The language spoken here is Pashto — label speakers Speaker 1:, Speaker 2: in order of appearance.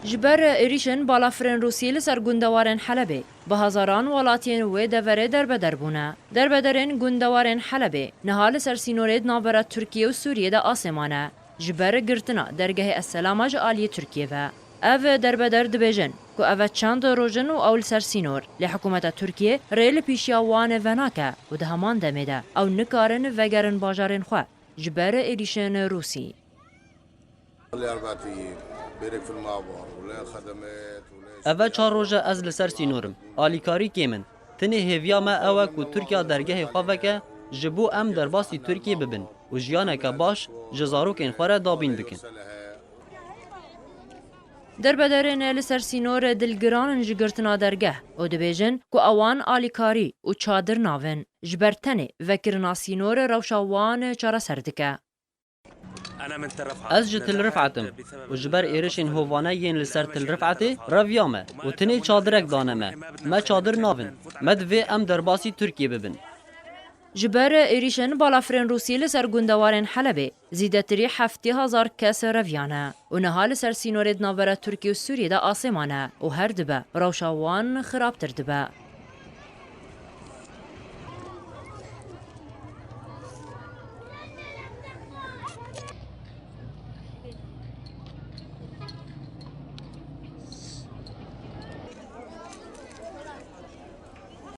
Speaker 1: جبر ایریشن بالافرین روسیه لسر گندوارن حلبه به هزاران ولاتین و دوره دربدر بونه دربدرین گندوارن حلبه نهال سر سینورید نابرد ترکیه و سوریه ده آسمانه جبر گرتنا درگه السلامج آلی ترکیه و او دربدر دبیجن که او چند روژن و اول سر سینور لحکومت ترکیه ریل پیشیا وانه وناکه و ده همان دمیده او نکارن وگرن باجارن خواه جبر ایریشن روسی
Speaker 2: اوه 4 روزه از لسر سینورم آلیکاری کیمن تنه هیویا ما اوه که ترکیه درگه خواه که جبو ام در باسی ترکیه ببن و جیانه که باش جزارو که این خوره دابین بکن
Speaker 1: دربدرین لسر سینور دلگران جگرتنا درگه و دبیجن که اوان آلیکاری و چادر ناون جبرتنه وکرنا سینور روشاوان چارا سردکه
Speaker 2: از جتل رفعتم و جبر ایرشین هوانه ین لسر تل رفعته رویامه و تنه چادرک دانمه ما چادر ناون مدوی ام در باسی ترکیه ببن
Speaker 1: جبر ایریشن بالافرین روسیه لسر گندوارن حلبه زیدتری 70,000 کس رویانه و نهال سر سینورید ناوره ترکیه و سوریه ده آسمانه و هر دبه روشاوان خرابتر دبه